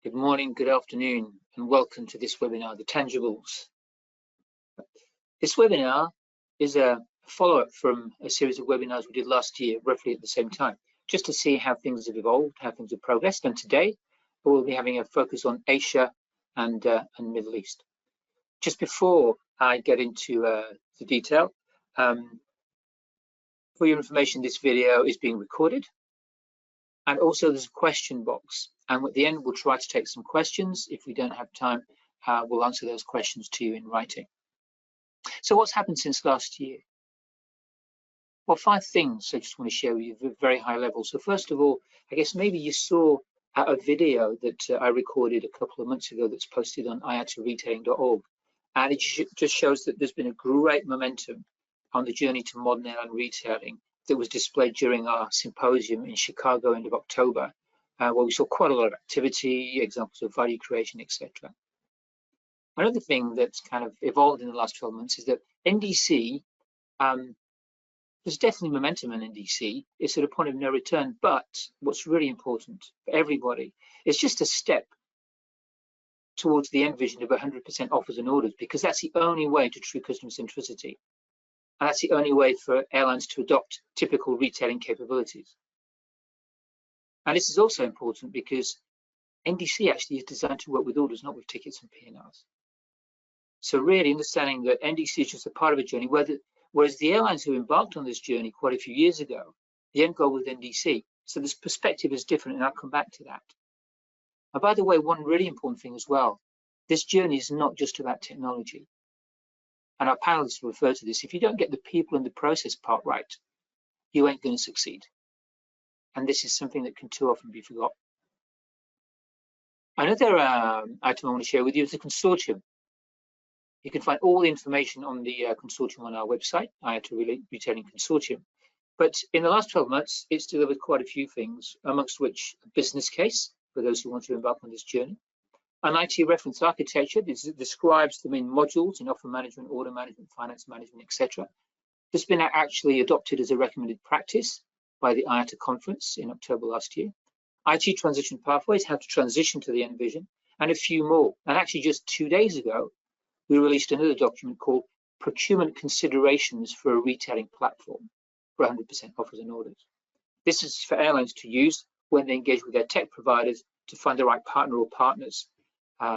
Good morning, good afternoon, and welcome to this webinar, The Tangibles. This webinar is a follow-up from a series of webinars we did last year, roughly at the same time, just to see how things have evolved, how things have progressed. And today, we'll be having a focus on Asia and Middle East. Just before I get into the detail, for your information, this video is being recorded. And also there's a question box. And at the end, we'll try to take some questions. If we don't have time, we'll answer those questions to you in writing. So what's happened since last year? Well, 5 things I just want to share with you at a very high level. So first of all, I guess maybe you saw a video that I recorded a couple of months ago that's posted on iataretailing.org. And it just shows that there's been a great momentum on the journey to modern airline retailing that was displayed during our symposium in Chicago end of October, where we saw quite a lot of activity, examples of value creation, etc. Another thing that's kind of evolved in the last 12 months is that NDC, there's definitely momentum in NDC. It's at a point of no return, but what's really important for everybody is just a step towards the end vision of 100% offers and orders, because that's the only way to true customer centricity. And that's the only way for airlines to adopt typical retailing capabilities. And this is also important because NDC actually is designed to work with orders, not with tickets and P&Rs. So really understanding that NDC is just a part of a journey, whereas the airlines who embarked on this journey quite a few years ago, the end goal with NDC. So this perspective is different, and I'll come back to that. And by the way, one really important thing as well, this journey is not just about technology. And our panelists refer to this. If you don't get the people and the process part right, you ain't going to succeed. And this is something that can too often be forgotten. Another item I want to share with you is the consortium. You can find all the information on the consortium on our website, IATA Retailing Consortium. But in the last 12 months, it's delivered quite a few things, amongst which a business case for those who want to embark on this journey. An IT reference architecture describes the main modules in offer management, order management, finance management, etc. This has been actually adopted as a recommended practice by the IATA conference in October last year. IT transition pathways, how to transition to the end vision, and a few more. And actually just 2 days ago, we released another document called Procurement Considerations for a Retailing Platform for 100% offers and orders. This is for airlines to use when they engage with their tech providers to find the right partner or partners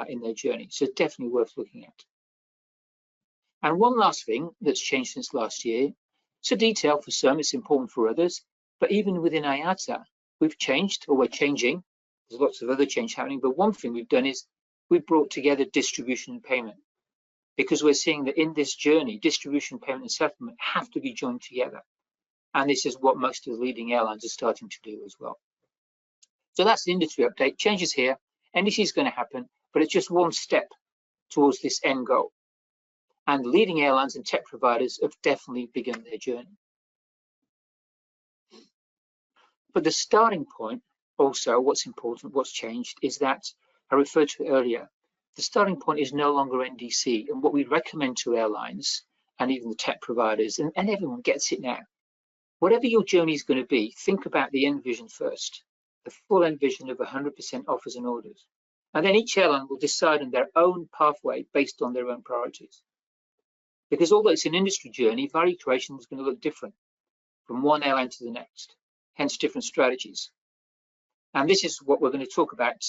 in their journey. So it's definitely worth looking at. And one last thing that's changed since last year, it's a detail for some, it's important for others, but even within IATA, we've changed, or we're changing. There's lots of other change happening, but one thing we've done is we've brought together distribution and payment, because we're seeing that in this journey, distribution, payment, and settlement have to be joined together. And this is what most of the leading airlines are starting to do as well. So that's the industry update. Changes here. NDC is going to happen, but it's just one step towards this end goal. And leading airlines and tech providers have definitely begun their journey. But the starting point, also, what's important, what's changed, is that I referred to it earlier. The starting point is no longer NDC, and what we recommend to airlines and even the tech providers, and everyone gets it now. Whatever your journey is going to be, think about the end vision first, the full end vision of 100% offers and orders. And then each airline will decide on their own pathway based on their own priorities. Because although it's an industry journey, value creation is going to look different from one airline to the next, hence different strategies. And this is what we're going to talk about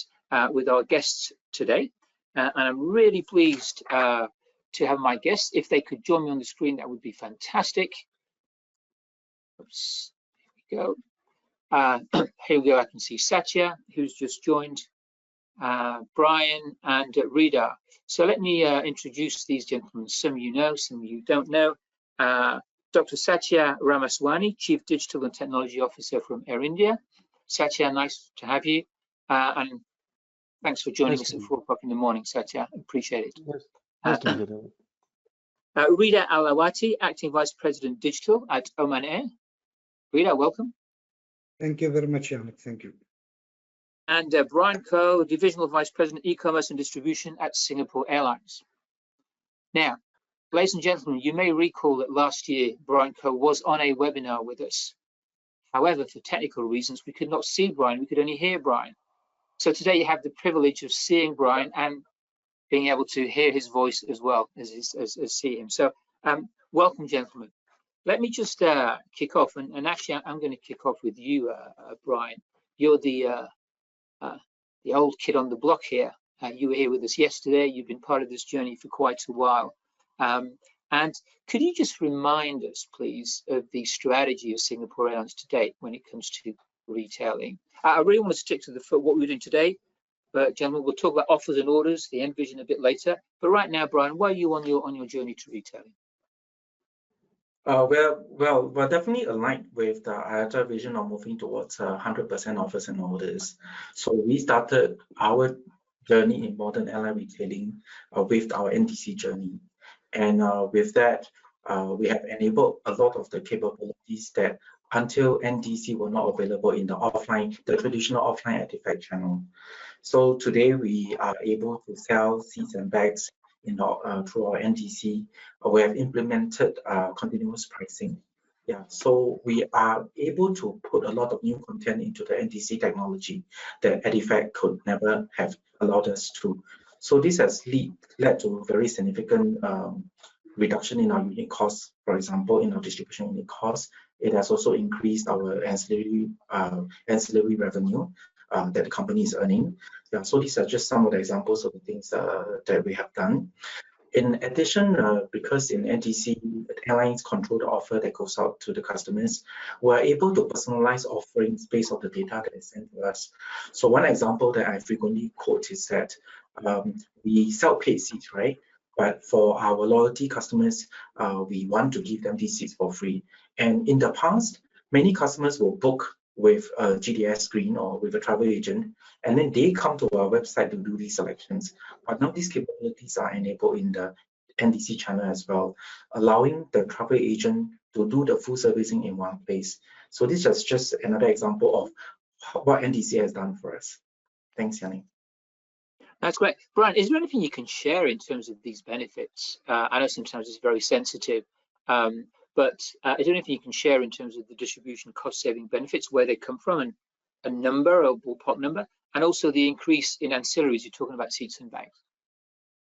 with our guests today. And I'm really pleased to have my guests. If they could join me on the screen, that would be fantastic. Oops, here we go. Here we go, I can see Satya, who's just joined, Brian and Rita. So let me introduce these gentlemen. Some of you know, some of you don't know. Dr. Satya Ramaswamy, Chief Digital and Technology Officer from Air India. Satya, nice to have you. And thanks for joining us at 4 o'clock in the morning, Satya. Appreciate it. Yes. Nice to meet you. Rita Alawati, Acting Vice President Digital at Oman Air. Rita, welcome. Thank you very much, Yannick. Thank you. And Brian Coe, Divisional Vice President, E-Commerce and Distribution at Singapore Airlines. Now, ladies and gentlemen, you may recall that last year, Brian Coe was on a webinar with us. However, for technical reasons, we could not see Brian, we could only hear Brian. So today you have the privilege of seeing Brian and being able to hear his voice as well as see him. So welcome, gentlemen. Let me just kick off, and actually I'm going to kick off with you, Brian. You're the old kid on the block here. You were here with us yesterday. You've been part of this journey for quite a while. And could you just remind us, please, of the strategy of Singapore Airlines to date when it comes to retailing? I really want to stick to what we're doing today, but gentlemen, we'll talk about offers and orders, the end vision a bit later. But right now, Brian, where are you on your journey to retailing? We're definitely aligned with the IATA vision of moving towards 100% offers and orders. So we started our journey in modern airline retailing with our NDC journey. And with that, we have enabled a lot of the capabilities that until NDC were not available in the traditional offline artifact channel. So today we are able to sell seats and bags through our NDC. We have implemented continuous pricing. Yeah, so we are able to put a lot of new content into the NDC technology that Edifact could never have allowed us to. So this has led to very significant reduction in our unit costs. For example, in our distribution unit costs, it has also increased our ancillary revenue that the company is earning. Yeah, so these are just some of the examples of the things that we have done. In addition, because in NDC, airlines control the offer that goes out to the customers, we're able to personalize offerings based on the data that is sent to us. So one example that I frequently quote is that we sell paid seats, right? But for our loyalty customers, we want to give them these seats for free. And in the past, many customers will book with a GDS screen or with a travel agent, and then they come to our website to do these selections. But now these capabilities are enabled in the NDC channel as well, allowing the travel agent to do the full servicing in one place. So this is just another example of what NDC has done for us. Thanks, Yannick. That's great. Brian, is there anything you can share in terms of these benefits? I know sometimes it's very sensitive, but is there anything you can share in terms of the distribution cost-saving benefits, where they come from, and a number, a ballpark number, and also the increase in ancillaries? You're talking about seats and bags.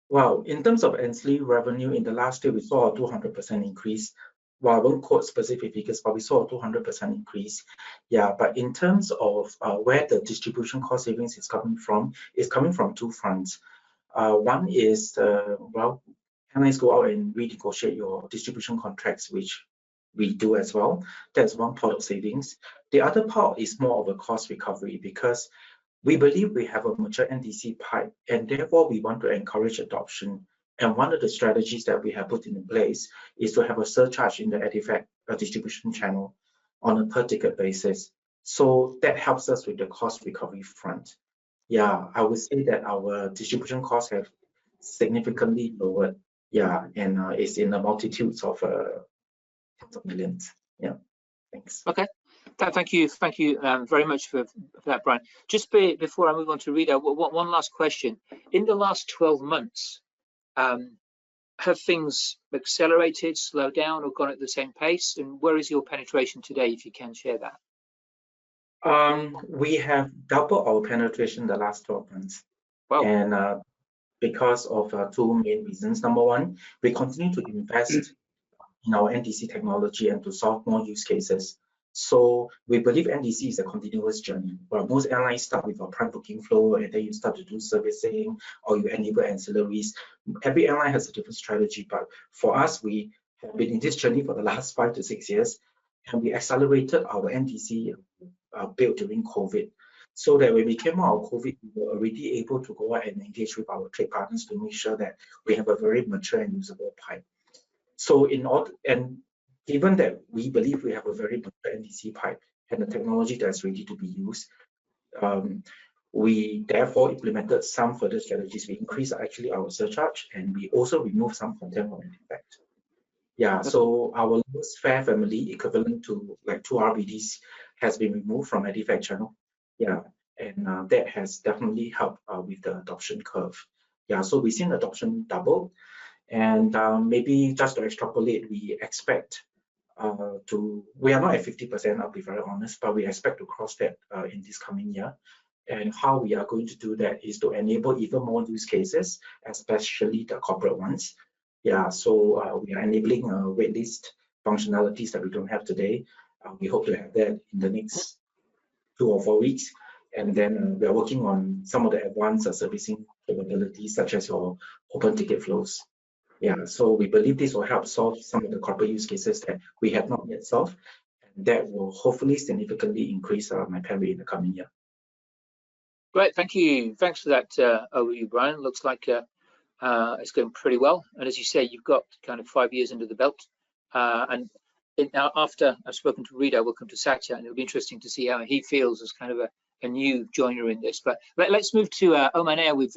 Wow, in terms of ancillary revenue, in the last year, we saw a 200% increase. Well, I won't quote specific figures, but we saw a 200% increase. Yeah, but in terms of where the distribution cost savings is coming from two fronts. One is, airlines go out and renegotiate your distribution contracts, which we do as well. That's one part of savings. The other part is more of a cost recovery, because we believe we have a mature NDC pipe, and therefore we want to encourage adoption. And one of the strategies that we have put in place is to have a surcharge in the Edifact distribution channel on a per ticket basis. So that helps us with the cost recovery front. Yeah, I would say that our distribution costs have significantly lowered. Yeah, and it's in the multitudes of tens of millions. Yeah, thanks. Okay. Thank you very much for that, Brian. Just before I move on to Rita, one last question. In the last 12 months, have things accelerated, slowed down, or gone at the same pace? And where is your penetration today, if you can share that? We have doubled our penetration in the last 12 months. Wow. And because of two main reasons. Number one, we continue to invest in our NDC technology and to solve more use cases. So we believe NDC is a continuous journey, where most airlines start with a prime booking flow, and then you start to do servicing, or you enable ancillaries. Every airline has a different strategy, but for us, we have been in this journey for the last 5 to 6 years, and we accelerated our NDC build during COVID, so that when we came out of COVID, we were already able to go out and engage with our trade partners to make sure that we have a very mature and usable pipe. So given that we believe we have a very mature NDC pipe and the technology that's ready to be used, we therefore implemented some further strategies. We increased actually our surcharge, and we also removed some content from Edifact. Yeah, so our lowest fare family, equivalent to like 2 RBDs, has been removed from Edifact channel. Yeah, and that has definitely helped with the adoption curve. Yeah, so we've seen adoption double, and maybe just to extrapolate, we expect we are not at 50%, I'll be very honest, but we expect to cross that in this coming year. And how we are going to do that is to enable even more use cases, especially the corporate ones. Yeah, so we are enabling waitlist functionalities that we don't have today. We hope to have that in the next 2 or 4 weeks. And then we are working on some of the advanced servicing capabilities, such as your open ticket flows. Yeah, so we believe this will help solve some of the corporate use cases that we have not yet solved. And that will hopefully significantly increase my pen rate in the coming year. Great, thank you. Thanks for that overview, Brian. Looks like it's going pretty well. And as you say, you've got kind of 5 years under the belt. Now, after I've spoken to Rita, we'll come to Satya, and it'll be interesting to see how he feels as kind of a new joiner in this. But let's move to Oman Air with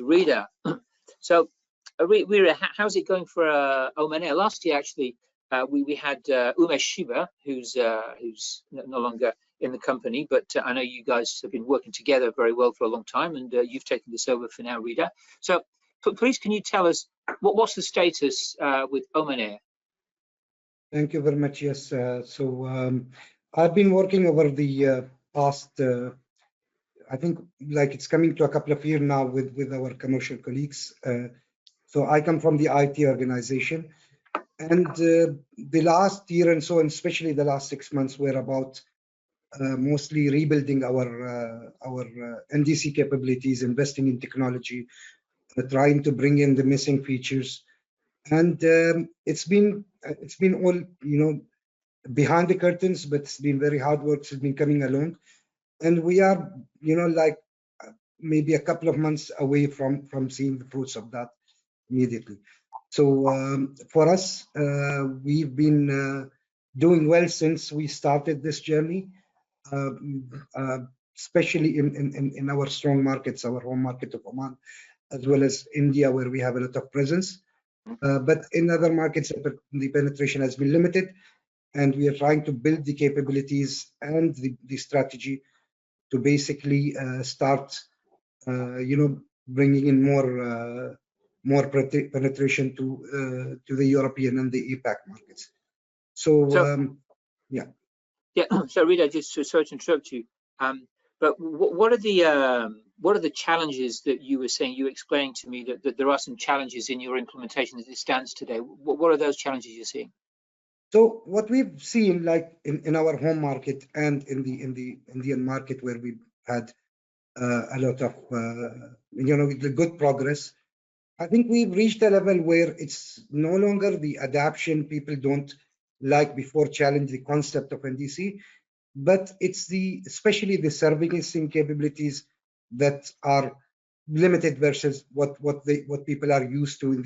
Rita. So, Rita, how's it going for Oman Air? Last year, actually, we had Umesh Shiva, who's no longer in the company, but I know you guys have been working together very well for a long time, and you've taken this over for now, Rita. So, please, can you tell us what's the status with Oman Air? Thank you very much. Yes. I've been working over the past, I think, like it's coming to a couple of years now with our commercial colleagues. So I come from the IT organization, and the last year and so, and especially the last 6 months, were about mostly rebuilding our NDC capabilities, investing in technology, trying to bring in the missing features. And it's been all, behind the curtains, but it's been very hard work. It's been coming along, and we are, like maybe a couple of months away from seeing the fruits of that immediately. So for us, we've been doing well since we started this journey, especially in our strong markets, our home market of Oman, as well as India, where we have a lot of presence. But in other markets, the penetration has been limited, and we are trying to build the capabilities and the strategy to basically start, bringing in more penetration to the European and the APAC markets. Yeah. So Rita, just sorry to interrupt you, but what are the challenges that you were saying? You were explaining to me that there are some challenges in your implementation as it stands today. What are those challenges you're seeing? So what we've seen, like in our home market and in the Indian market, where we've had a lot of the good progress, I think we've reached a level where it's no longer the adaptation. People don't like before challenge the concept of NDC, but it's especially the servicing capabilities that are limited versus what people are used to in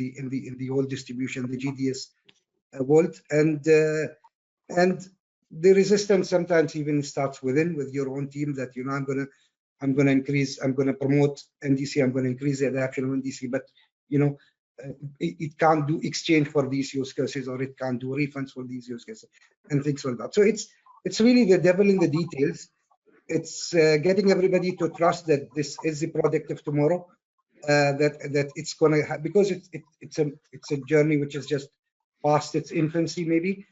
the old distribution, the GDS world, and the resistance sometimes even starts with your own team, that I'm gonna promote NDC, I'm gonna increase the adoption of NDC, but it can't do exchange for these use cases, or it can't do refunds for these use cases, and things like that. So it's really the devil in the details. It's getting everybody to trust that this is the product of tomorrow, that it's gonna because it's a journey which is just past its infancy maybe,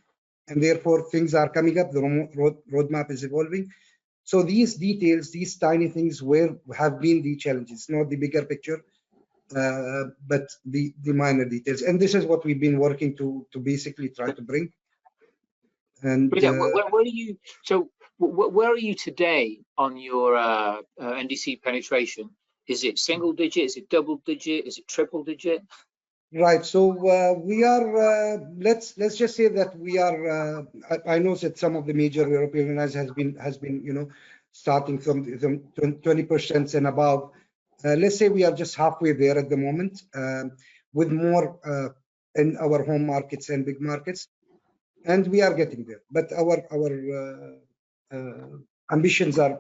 and therefore things are coming up. The roadmap is evolving. So these details, these tiny things, have been the challenges, not the bigger picture, but the minor details. And this is what we've been working to basically try to bring. And Rita, where are you today on your NDC penetration? Is it single digit? Is it double digit? Is it triple digit? Right. So we are. Let's just say that we are. I know that some of the major European organizations has been starting from 20% and above. Let's say we are just halfway there at the moment, with more in our home markets and big markets, and we are getting there. But our ambitions are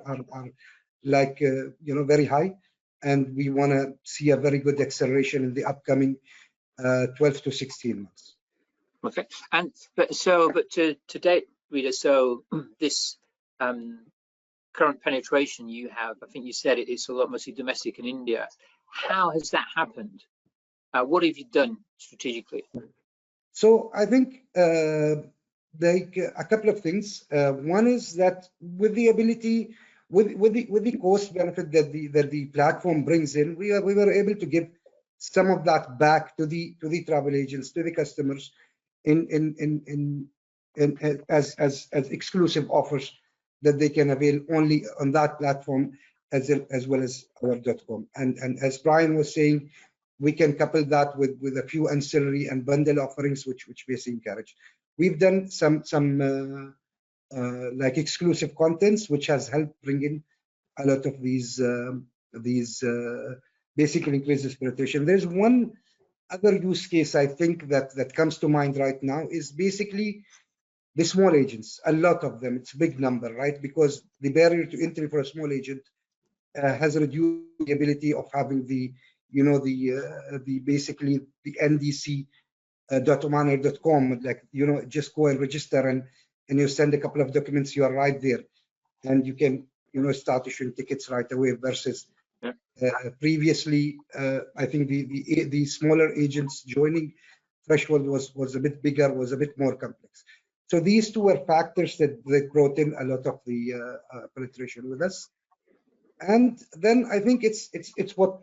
like very high, and we want to see a very good acceleration in the upcoming 12 to 16 months. Okay, but to date, Rita, so this current penetration you have, I think you said it's a lot mostly domestic in India. How has that happened? What have you done strategically? So I think like a couple of things. One is that with the ability, with the cost benefit that the platform brings in, we were able to give some of that back to the travel agents, to the customers, as exclusive offers that they can avail only on that platform, as well as our .com. And as Brian was saying, we can couple that with a few ancillary and bundle offerings, which basically encourage. We've done some like exclusive contents, which has helped bring in a lot of these basically increases penetration. There's one other use case I think that comes to mind right now, is basically the small agents. A lot of them, it's a big number, right? Because the barrier to entry for a small agent has reduced the ability of having the basically the NDC .omaner.com, like, just go and register and you send a couple of documents, you are right there, and you can start issuing tickets right away, versus previously I think the smaller agents joining threshold was a bit bigger, was a bit more complex. So these two were factors that brought in a lot of the penetration with us. And then I think it's what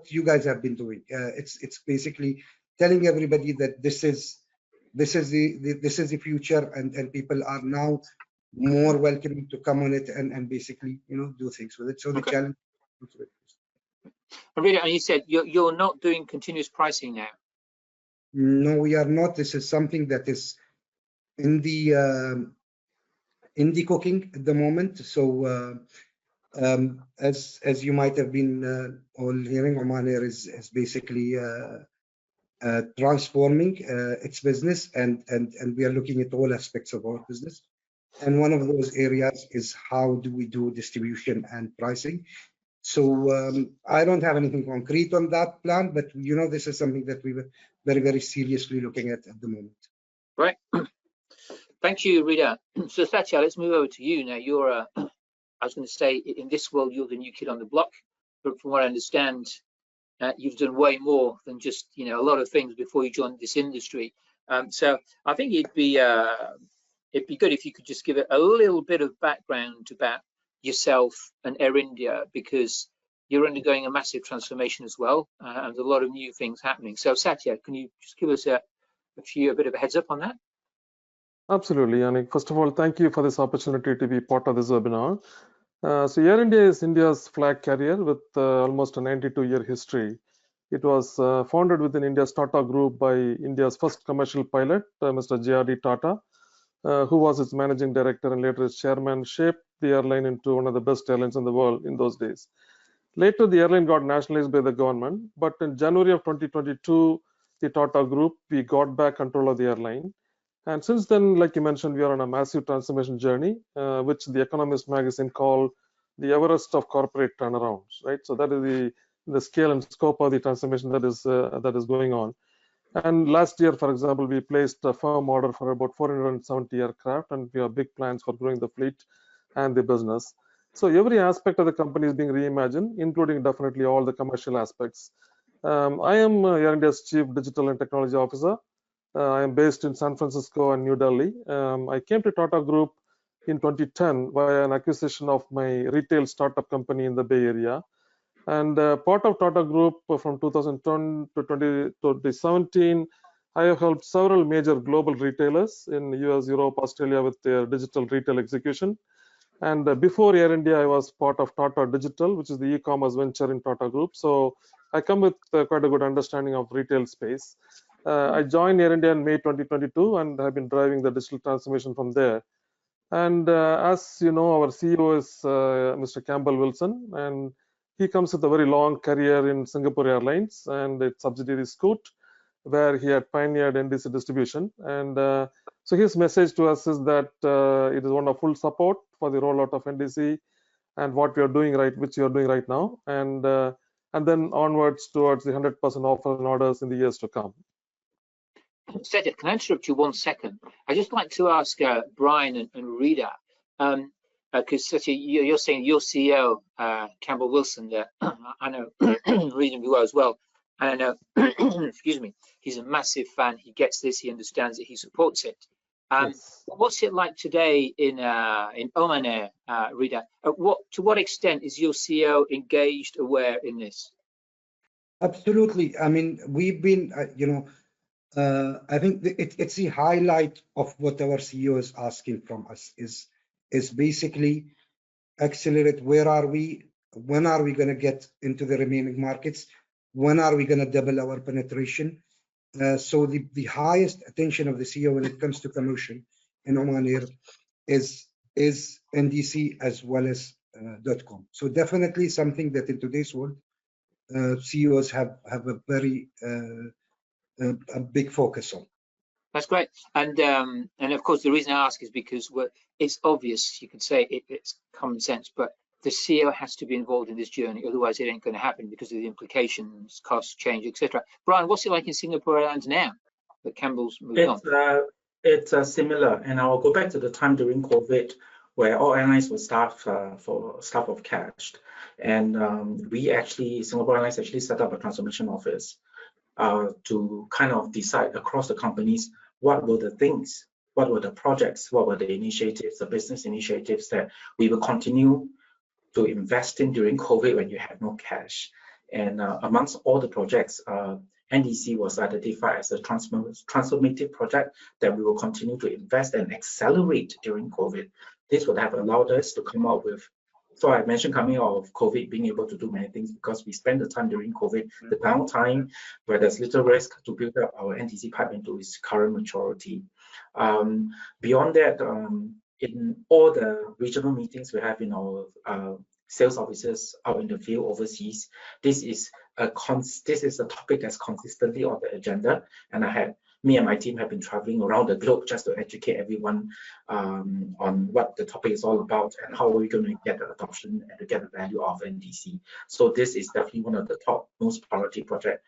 you guys have been doing. It's basically telling everybody that this is the future, and people are now more welcoming to come on it and basically do things with it. So the challenge. Rita, and you said you're not doing continuous pricing now. No, we are not. This is something that is in the cooking at the moment. So as you might have been all hearing, Oman Air is basically transforming its business, and we are looking at all aspects of our business. And one of those areas is how do we do distribution and pricing. So I don't have anything concrete on that plan, but this is something that we were very, very seriously looking at the moment. Right. Thank you, Rita. So Satya, let's move over to you now. You're I was going to say, in this world, you're the new kid on the block, but from what I understand, you've done way more than just a lot of things before you joined this industry. So I think it'd be good if you could just give it a little bit of background about yourself and Air India, because you're undergoing a massive transformation as well, and a lot of new things happening. So Satya, can you just give us a bit of a heads up on that? Absolutely, Yannick. First of all, thank you for this opportunity to be part of this webinar. So Air India is India's flag carrier with almost a 92-year history. It was founded within India's Tata Group by India's first commercial pilot, Mr. J.R.D. Tata, who was its managing director and later its chairman, shaped the airline into one of the best airlines in the world in those days. Later, the airline got nationalized by the government, but in January of 2022, the Tata Group, we got back control of the airline. And since then, like you mentioned, we are on a massive transformation journey, which the Economist magazine called the Everest of corporate turnarounds, right? So that is the scale and scope of the transformation that is going on. And last year, for example, we placed a firm order for about 470 aircraft, and we have big plans for growing the fleet and the business. So every aspect of the company is being reimagined, including definitely all the commercial aspects. I am Air India's Chief Digital and Technology Officer. I am based in San Francisco and New Delhi. I came to Tata Group in 2010 via an acquisition of my retail startup company in the Bay Area. And part of Tata Group from 2010 to 2017, I have helped several major global retailers in US, Europe, Australia with their digital retail execution. And before Air India, I was part of Tata Digital, which is the e-commerce venture in Tata Group. So I come with quite a good understanding of retail space. I joined Air India in May 2022 and have been driving the digital transformation from there. And as you know, our CEO is Mr. Campbell Wilson, and he comes with a very long career in Singapore Airlines and its subsidiary Scoot, where he had pioneered NDC distribution. And so his message to us is that it is one of full support for the rollout of NDC and what we are doing which we are doing right now, and then onwards towards the 100% offer and orders in the years to come. Satya, can I interrupt you 1 second? I'd just like to ask Brian and Rita, because Satya, you're saying your CEO, Campbell Wilson, I know reasonably well as well, and I know, excuse me, he's a massive fan. He gets this, he understands it, he supports it. Yes. What's it like today in Oman Air, Rida? To what extent is your CEO engaged, aware in this? Absolutely. I mean, we've been, I think it's the highlight of what our CEO is asking from us is basically accelerate. Where are we? When are we going to get into the remaining markets? When are we going to double our penetration? So the highest attention of the CEO when it comes to commercial in Oman Air is NDC as well as .com. So definitely something that in today's world, CEOs have a very a big focus on. That's great. And of course, the reason I ask is because it's obvious, you could say it's common sense, but the CEO has to be involved in this journey. Otherwise, it ain't going to happen because of the implications, costs, change, etc. Brian, what's it like in Singapore Airlines now that Campbell's moved on? It's similar. And I will go back to the time during COVID where all airlines were staffed of cash. And Singapore Airlines actually set up a transformation office to kind of decide across the companies what were the things, what were the projects, what were the initiatives, the business initiatives that we will continue to invest in during COVID when you have no cash. And amongst all the projects, NDC was identified as a transformative project that we will continue to invest and accelerate during COVID. This would have allowed us to come up with, so I mentioned coming out of COVID, being able to do many things because we spent the time during COVID, the downtime where there's little risk to build up our NDC pipe into its current maturity. Beyond that, in all the regional meetings we have in our sales officers out in the field overseas, this is a topic that's consistently on the agenda, and me and my team have been traveling around the globe just to educate everyone on what the topic is all about and how we're going to get the adoption and to get the value of NDC. So this is definitely one of the top most priority project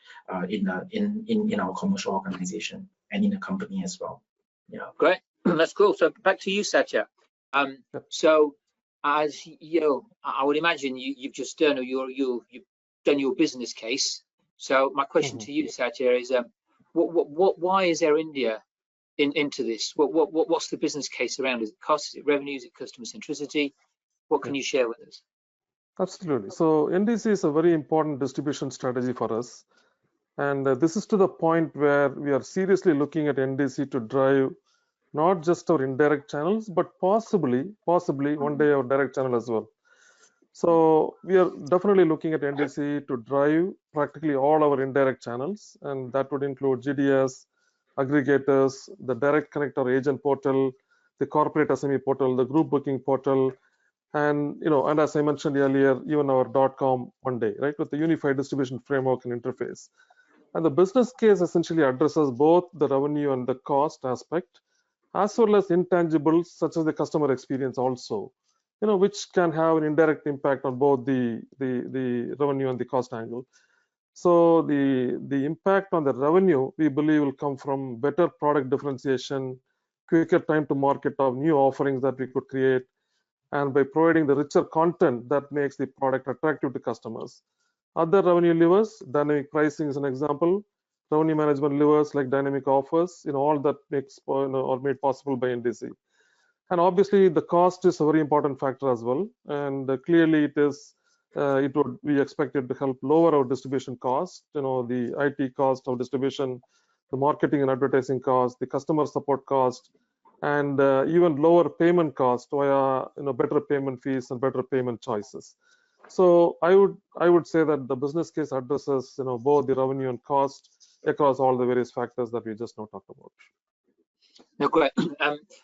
in our commercial organization and in the company as well. Yeah. Great, that's cool. So back to you, Satya. So as I would imagine you've just done you've done your business case. So my question to you, Satya, is why is Air India into this? What's the business case around? Is it cost? Is it revenue? Is it customer centricity? What can you share with us? Absolutely. So NDC is a very important distribution strategy for us. And this is to the point where we are seriously looking at NDC to drive not just our indirect channels, but possibly one day our direct channel as well. So we are definitely looking at NDC to drive practically all our indirect channels, and that would include GDS, aggregators, the direct connector agent portal, the corporate SME portal, the group booking portal, and and as I mentioned earlier, even our .com one day, right, with the unified distribution framework and interface. And the business case essentially addresses both the revenue and the cost aspect, as well as intangibles such as the customer experience also, which can have an indirect impact on both the revenue and the cost angle. So the impact on the revenue, we believe, will come from better product differentiation, quicker time to market of new offerings that we could create, and by providing the richer content that makes the product attractive to customers. Other revenue levers, dynamic pricing is an example, revenue management levers like dynamic offers, all that makes or made possible by NDC. And obviously the cost is a very important factor as well, and clearly we expect it to help lower our distribution cost, the IT cost of distribution, the marketing and advertising cost, the customer support cost, and even lower payment cost via better payment fees and better payment choices. So I would say that the business case addresses both the revenue and cost across all the various factors that we just now talked about. No, great.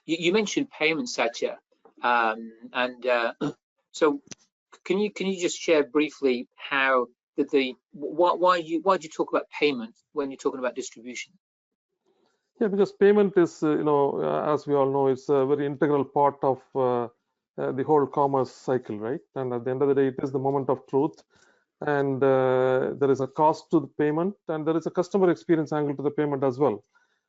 You mentioned payments, Satya, so can you just share briefly how why do you talk about payment when you're talking about distribution? Yeah, because payment is as we all know, it's a very integral part of the whole commerce cycle, right? And at the end of the day, it is the moment of truth, and there is a cost to the payment, and there is a customer experience angle to the payment as well.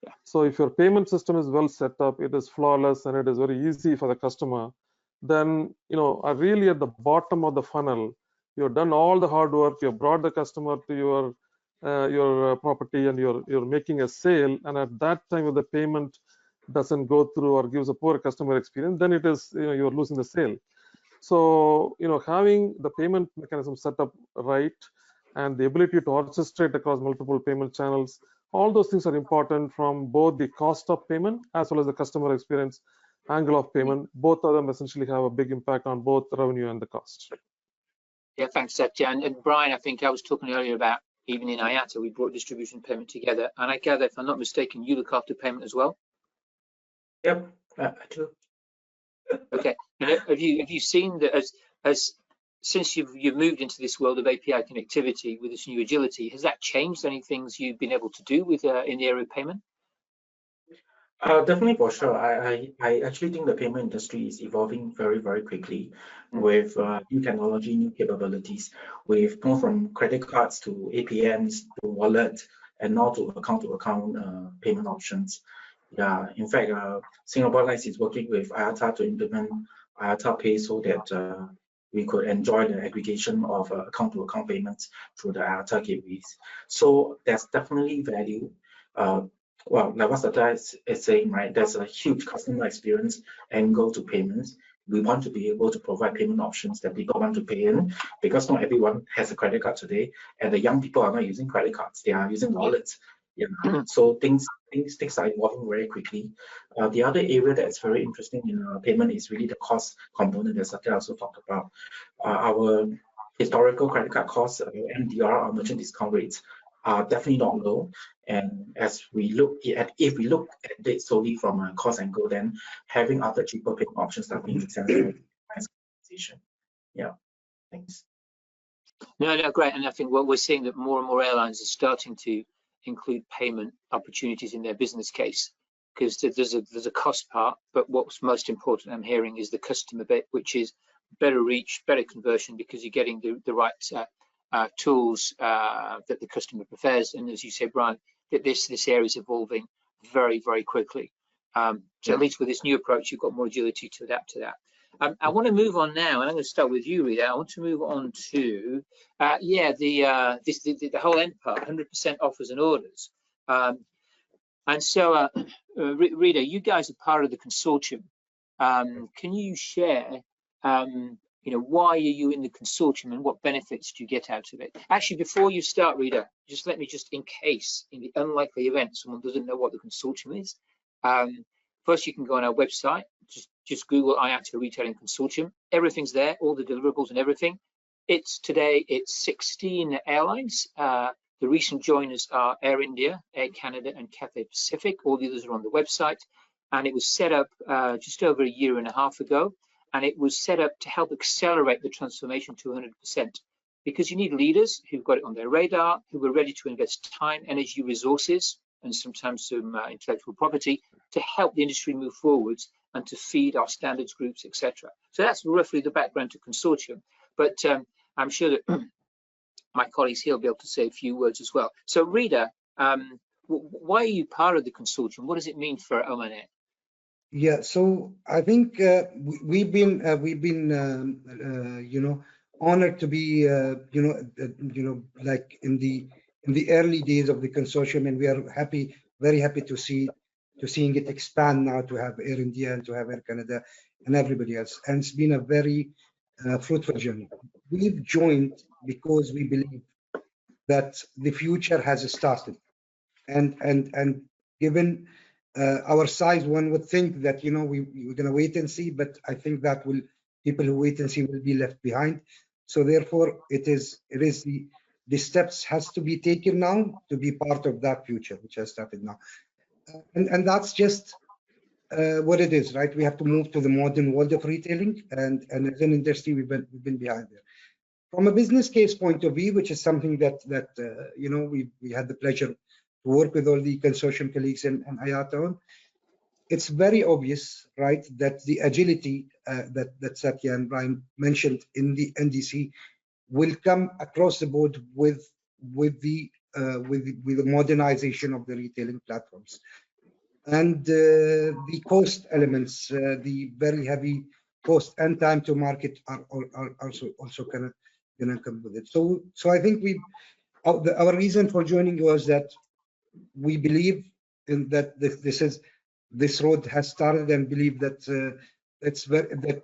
Yeah. So if your payment system is well set up, it is flawless, and it is very easy for the customer, then really at the bottom of the funnel, you've done all the hard work, you've brought the customer to your property, and you're making a sale, and at that time of the payment, doesn't go through or gives a poor customer experience, then it is, you're losing the sale. So, having the payment mechanism set up right and the ability to orchestrate across multiple payment channels, all those things are important from both the cost of payment as well as the customer experience angle of payment. Both of them essentially have a big impact on both the revenue and the cost. Yeah, thanks, Satya. And Brian, I think I was talking earlier about even in IATA, we brought distribution payment together. And I gather, if I'm not mistaken, you look after payment as well? Yep, I do. Okay. And have you seen that since you've moved into this world of API connectivity with this new agility, has that changed any things you've been able to do with in the area of payment? Definitely, for sure. I actually think the payment industry is evolving very, very quickly with new technology, new capabilities. We've gone from credit cards to APMs to wallet and now to account-to-account payment options. Yeah, in fact, Singapore Airlines is working with IATA to implement IATA Pay so that we could enjoy the aggregation of account-to-account payments through the IATA gateways. So there's definitely value. Well, like what Satya is saying, right, there's a huge customer experience angle to payments. We want to be able to provide payment options that people want to pay in, because not everyone has a credit card today, and the young people are not using credit cards, they are using wallets. Yeah. So things are evolving very quickly. The other area that's very interesting in payment is really the cost component that Satya also talked about. Our historical credit card costs, MDR, our merchant discount rates, are definitely not low. And as we look at, if we look at it solely from a cost angle, then having other cheaper payment options definitely makes sense for organization. Yeah, thanks. No, great. And I think what we're seeing that more and more airlines are starting to include payment opportunities in their business case, because there's a cost part, but what's most important I'm hearing is the customer bit, which is better reach, better conversion, because you're getting the right tools that the customer prefers. And as you say, Brian, that this area is evolving very, very quickly. So at least with this new approach, you've got more agility to adapt to that. I want to move on now, and I'm going to start with you, Rita. I want to move on to the whole end part, 100% offers and orders. And so, Rita, you guys are part of the consortium. Can you share, why are you in the consortium and what benefits do you get out of it? Actually, before you start, Rita, just let me in case, in the unlikely event someone doesn't know what the consortium is. First, you can go on our website, just Google IATA Retailing Consortium. Everything's there, all the deliverables and everything. Today it's 16 airlines. The recent joiners are Air India, Air Canada, and Cathay Pacific. All the others are on the website. And it was set up just over a year and a half ago. And it was set up to help accelerate the transformation to 100%. Because you need leaders who've got it on their radar, who are ready to invest time, energy, resources, and sometimes some intellectual property to help the industry move forwards and to feed our standards groups, etc. So that's roughly the background to consortium. But I'm sure that my colleagues here will be able to say a few words as well. So Rita, why are you part of the consortium? What does it mean for Oman? Yeah, so I think we've been honored to be like in the early days of the consortium, and we are very happy to seeing it expand now to have Air India and to have Air Canada and everybody else. And it's been a very fruitful journey. We've joined because we believe that the future has started, and given our size, one would think that we're going to wait and see, but I think that people who wait and see will be left behind. So therefore, it is the steps has to be taken now to be part of that future, which has started now, and that's just what it is, right? We have to move to the modern world of retailing, and as an industry, we've been behind there. From a business case point of view, which is something that we had the pleasure to work with all the consortium colleagues and IATA on, it's very obvious, right, that the agility that Satya and Brian mentioned in the NDC will come across the board with the modernization of the retailing platforms. And the cost elements, the very heavy cost and time to market are also gonna come with it. So I think our reason for joining was that we believe in that this is this road has started, and believe that that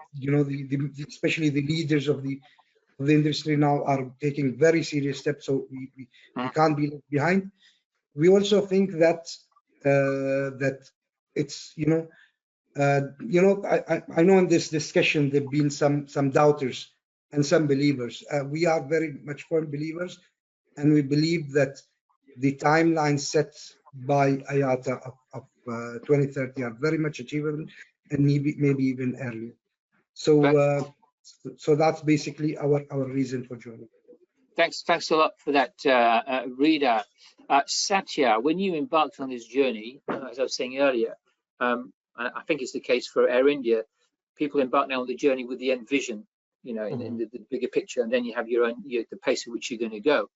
especially the leaders of the industry now are taking very serious steps. So we can't be left behind. We also think that that it's I know in this discussion there've been some doubters and some believers. We are very much firm believers, and we believe that the timeline set by IATA of 2030 are very much achievable, and maybe even earlier. So so that's basically our reason for joining. Thanks a lot for that, Rita. Satya, when you embarked on this journey, as I was saying earlier, and I think it's the case for Air India, people embark now on the journey with the end vision, in the bigger picture, and then you have your own, the pace at which you're going to go.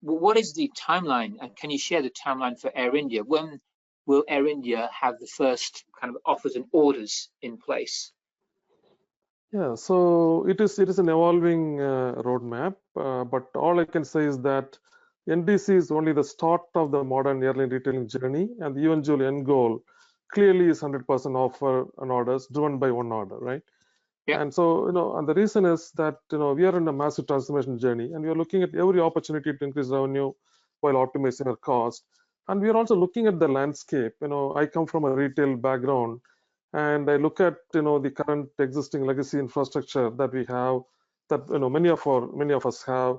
What is the timeline, and can you share the timeline for Air India? When will Air India have the first kind of offers and orders in place? Yeah, so it is an evolving roadmap, but all I can say is that NDC is only the start of the modern airline retailing journey, and the eventual end goal clearly is 100% offer and orders driven by one order, right? Yeah. And so, and the reason is that, we are in a massive transformation journey, and we are looking at every opportunity to increase revenue while optimizing our cost. And we are also looking at the landscape. I come from a retail background, and I look at, the current existing legacy infrastructure that we have, that, many of us have.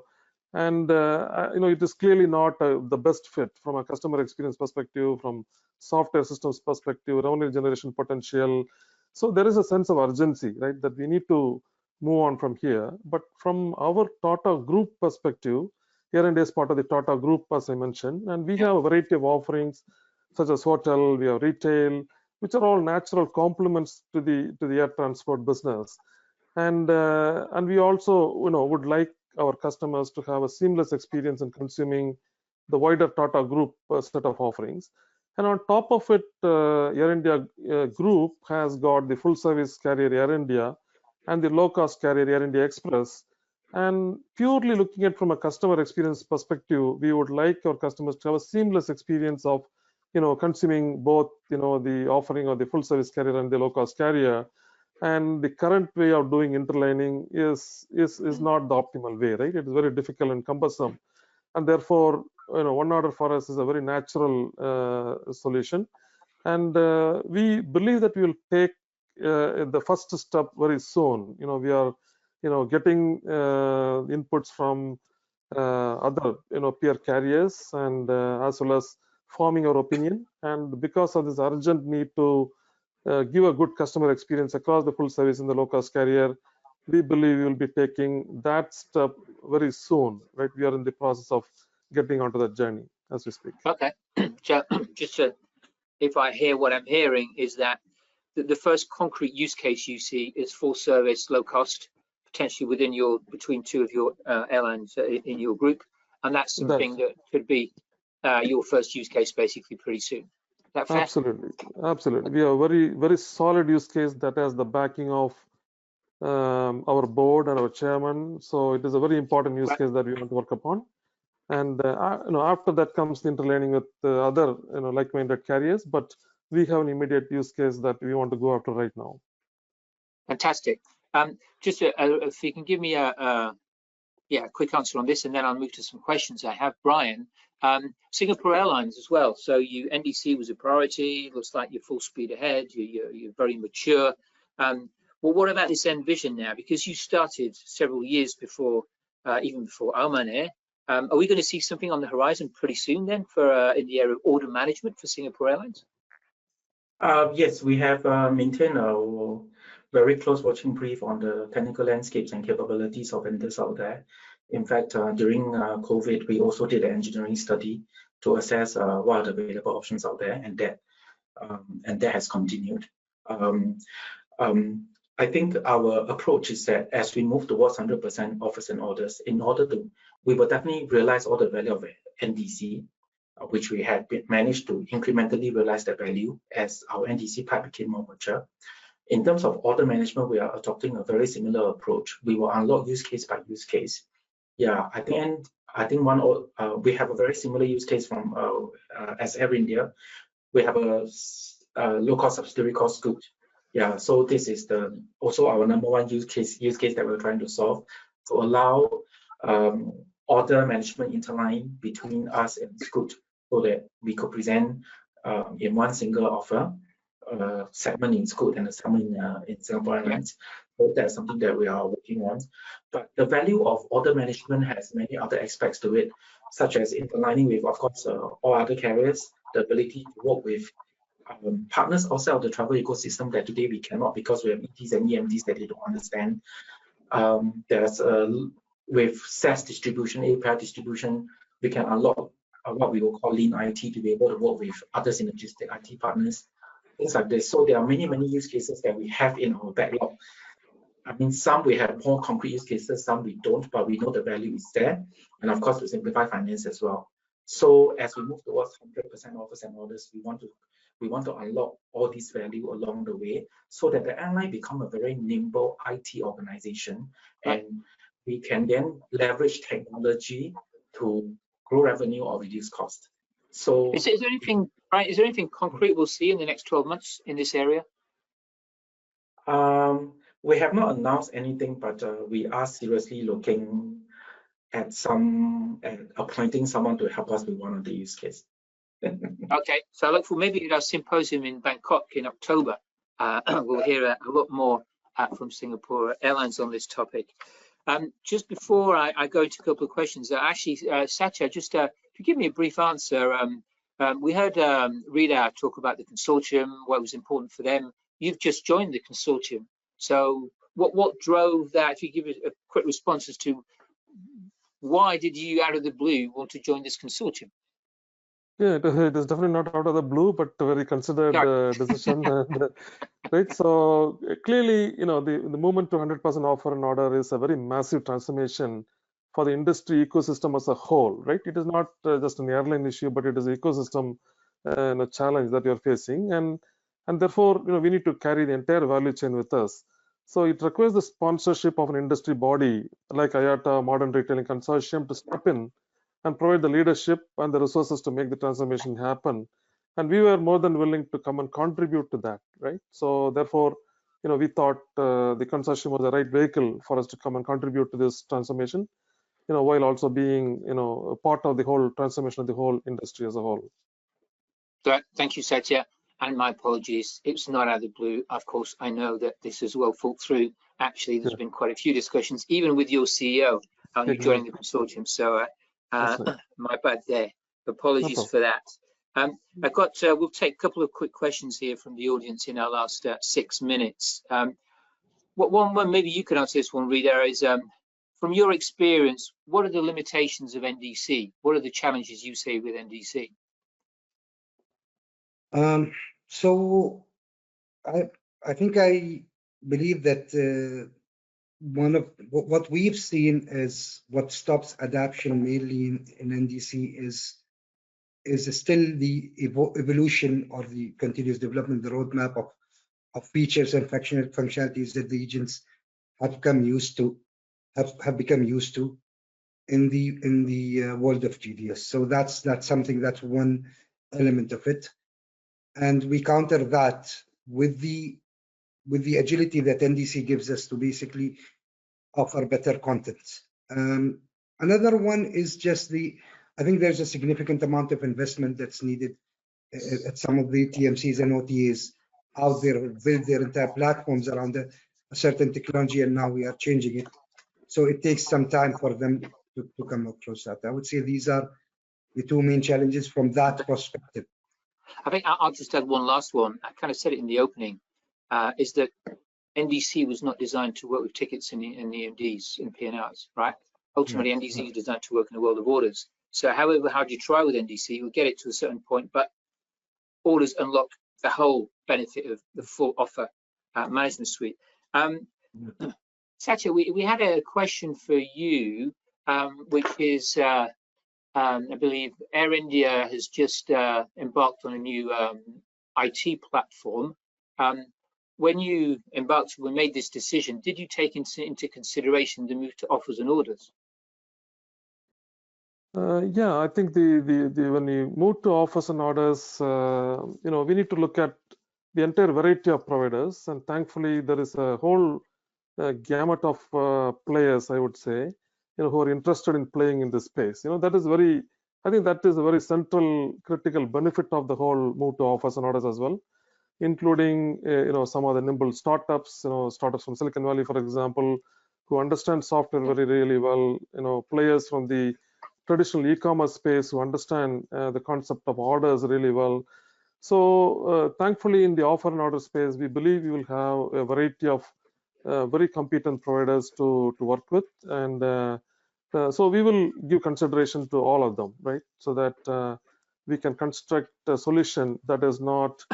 And, it is clearly not the best fit from a customer experience perspective, from software systems perspective, revenue generation potential. So there is a sense of urgency, right, that we need to move on from here. But from our Tata Group perspective, Air India is part of the Tata Group, as I mentioned, and we have a variety of offerings, such as hotel, we have retail, which are all natural complements to the air transport business. And we also, would like our customers to have a seamless experience in consuming the wider Tata Group set of offerings. And on top of it, Air India Group has got the full service carrier Air India and the low cost carrier Air India Express. And purely looking at from a customer experience perspective, we would like our customers to have a seamless experience of, consuming both, the offering of the full service carrier and the low cost carrier. And the current way of doing interlining is not the optimal way, right? It is very difficult and cumbersome. And therefore, one order for us is a very natural solution. And we believe that we will take the first step very soon. We are, getting inputs from other, peer carriers, and as well as forming our opinion. And because of this urgent need to give a good customer experience across the full service in the low cost carrier, we believe we will be taking that step very soon, right? We are in the process of getting onto that journey as we speak. Okay, so just if I hear what I'm hearing is that the first concrete use case you see is full service, low cost, potentially between two of your airlines in your group, and that's something that could be your first use case basically pretty soon. Is that fair? Absolutely. We have a very, very solid use case that has the backing of our board and our chairman. So it is a very important use case that we want to work upon. And after that comes the interlining with other like-minded carriers, but we have an immediate use case that we want to go after right now. Fantastic. Just if you can give me a quick answer on this, and then I'll move to some questions I have. Brian, Singapore Airlines as well. So NDC was a priority. It looks like you're full speed ahead. You're very mature. Well, what about this end vision now? Because you started several years before, even before Oman Air. Are we going to see something on the horizon pretty soon then for in the area of order management for Singapore Airlines? Yes, we have maintained a very close watching brief on the technical landscapes and capabilities of vendors out there. In fact, during COVID, we also did an engineering study to assess what are the available options out there, and that has continued. I think our approach is that as we move towards 100% offers and orders, we will definitely realize all the value of NDC, which we had managed to incrementally realize that value as our NDC pipe became more mature. In terms of order management, we are adopting a very similar approach. We will unlock use case by use case. Yeah, I think I think we have a very similar use case from as Air India. We have a low-cost subsidiary called Scoot. Yeah, so this is also our number one use case that we're trying to solve, to allow order management interline between us and Scoot, so that we could present in one single offer segment in Scoot and a segment in Singapore Airlines. So that's something that we are working on. But the value of order management has many other aspects to it, such as interlining with, of course, all other carriers, the ability to work with partners outside of the travel ecosystem that today we cannot, because we have ETs and EMTs that they don't understand. There's with SaaS distribution, API distribution, we can unlock what we will call lean IT to be able to work with other synergistic IT partners, things like this. So there are many use cases that we have in our backlog. I mean, some we have more concrete use cases, some we don't, but we know the value is there. And of course, we simplify finance as well. So as we move towards 100% offers and orders, we want to unlock all this value along the way, so that the airline become a very nimble IT organization, and we can then leverage technology to grow revenue or reduce cost. So is there anything, right? Is there anything concrete we'll see in the next 12 months in this area? We have not announced anything, but we are seriously looking at appointing someone to help us with one of the use cases. Okay, so I look for maybe at our symposium in Bangkok in October. We'll hear a lot more from Singapore Airlines on this topic. Just before I go into a couple of questions, actually, Satya, just to give me a brief answer. We heard Rita talk about the consortium, what was important for them. You've just joined the consortium. So what drove that? If you give a quick response as to why did you, out of the blue, want to join this consortium? Yeah, it is definitely not out of the blue, but a very considered decision. Right. So clearly, you know, the movement to 100% offer and order is a very massive transformation for the industry ecosystem as a whole. Right. It is not just an airline issue, but it is an ecosystem and a challenge that you're facing, and therefore, you know, we need to carry the entire value chain with us. So it requires the sponsorship of an industry body like IATA, Modern Retailing Consortium, to step in and provide the leadership and the resources to make the transformation happen. And we were more than willing to come and contribute to that, right? So therefore, you know, we thought the consortium was the right vehicle for us to come and contribute to this transformation, you know, while also being, you know, a part of the whole transformation of the whole industry as a whole. Thank you, Satya. And my apologies, it's not out of the blue. Of course, I know that this is well thought through. Actually, there's been quite a few discussions, even with your CEO, on you joining the consortium. So my bad there. Apologies for that. I've got, we'll take a couple of quick questions here from the audience in our last 6 minutes. One, maybe you could answer this one, Rita, is from your experience, what are the limitations of NDC? What are the challenges you see with NDC? So I think I believe that one of what we've seen is what stops adoption mainly in NDC is still the evolution or the continuous development, the roadmap of features and functionalities that the agents have become used to in the world of GDS. So that's something, that's one element of it. And we counter that with the agility that NDC gives us to basically offer better content. Another one is just I think there's a significant amount of investment that's needed at some of the TMCs and OTAs out there who build their entire platforms around a certain technology, and now we are changing it. So it takes some time for them to come across that. I would say these are the two main challenges from that perspective. I think I'll just add one last one. I kind of said it in the opening, is that NDC was not designed to work with tickets and EMDs and P&Rs, right? Ultimately, NDC is designed to work in the world of orders. So however hard you try with NDC, you'll get it to a certain point, but orders unlock the whole benefit of the full offer management suite. Satya, we had a question for you, which is, I believe Air India has just embarked on a new IT platform. When you made this decision, did you take into consideration the move to offers and orders? Yeah, I think when you move to offers and orders, we need to look at the entire variety of providers, and thankfully there is a whole gamut of players, I would say, who are interested in playing in this space. That is I think that is a very central, critical benefit of the whole move to offers and orders as well, including some of the nimble startups, startups from Silicon Valley, for example, who understand software really well. Players from the traditional e-commerce space who understand the concept of orders really well. So thankfully, in the offer and order space, we believe we will have a variety of very competent providers to work with, and so we will give consideration to all of them, right? So that we can construct a solution that is not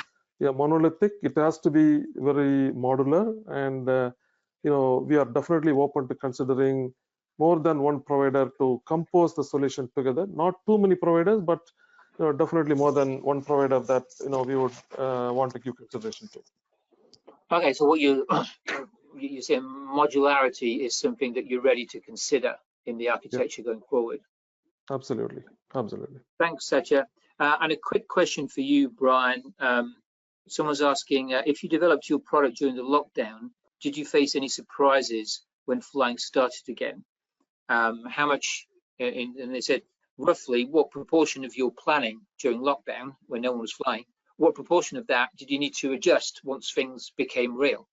monolithic. It has to be very modular, and we are definitely open to considering more than one provider to compose the solution together. Not too many providers, but definitely more than one provider that we would want to give consideration to. Okay, so what you say modularity is something that you're ready to consider in the architecture going forward. Absolutely. Thanks, Satya. And a quick question for you, Brian. Someone's asking, if you developed your product during the lockdown, did you face any surprises when flying started again? How much, and they said, roughly, what proportion of your planning during lockdown, when no one was flying, what proportion of that did you need to adjust once things became real?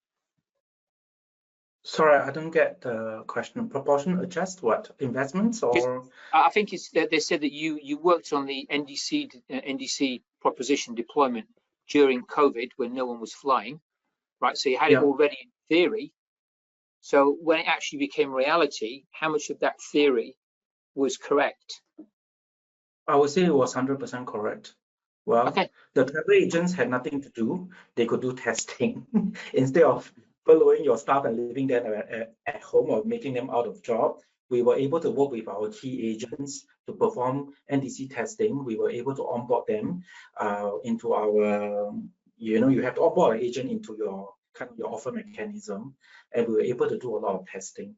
Sorry, I don't get the question. Proportion adjust what? Investments or? I think it's that they said that you worked on the NDC proposition deployment during COVID when no one was flying, right? So you had it already in theory. So when it actually became reality, how much of that theory was correct? I would say it was 100% correct. Well, okay. The travel agents had nothing to do. They could do testing instead of following your staff and leaving them at home or making them out of job. We were able to work with our key agents to perform NDC testing. We were able to onboard them into our, you have to onboard an agent into your your offer mechanism, and we were able to do a lot of testing.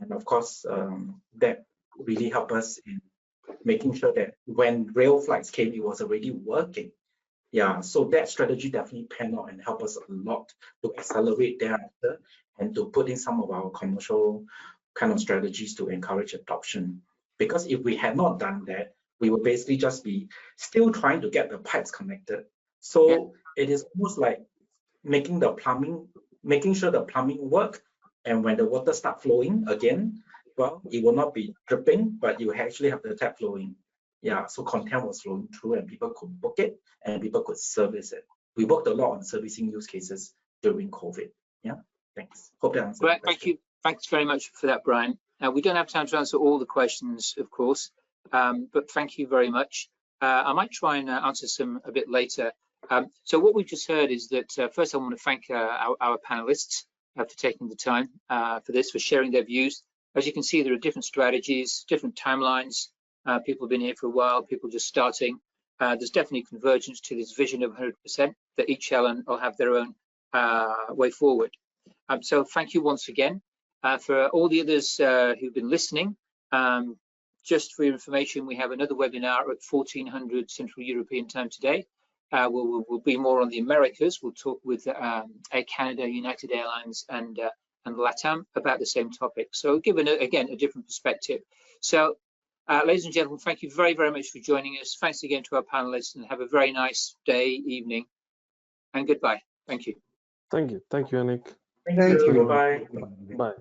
And of course, that really helped us in making sure that when real flights came, it was already working. Yeah, so that strategy definitely panned out and helped us a lot to accelerate thereafter and to put in some of our commercial kind of strategies to encourage adoption. Because if we had not done that, we would basically just be still trying to get the pipes connected. So it is almost like making sure the plumbing work, and when the water start flowing again, well, it will not be dripping, but you actually have the tap flowing. Yeah, so content was flowing through and people could book it and people could service it. We worked a lot on servicing use cases during COVID. Yeah, thanks. Hope that answers. Great, thank you. Thanks very much for that, Brian. We don't have time to answer all the questions, of course, but thank you very much. I might try and answer some a bit later. So what we've just heard is that first I want to thank our panelists for taking the time for this, for sharing their views. As you can see, there are different strategies, different timelines. People have been here for a while, people just starting. There's definitely convergence to this vision of 100%, that each airline will have their own way forward. So thank you once again. For all the others who've been listening, just for your information, we have another webinar at 1400 Central European Time today. We'll be more on the Americas. We'll talk with Air Canada, United Airlines, and LATAM about the same topic. So given again a different perspective. So ladies and gentlemen, thank you very, very much for joining us. Thanks again to our panelists, and have a very nice day, evening, and goodbye. Thank you. Thank you, Anik. Thank you. Bye. Bye.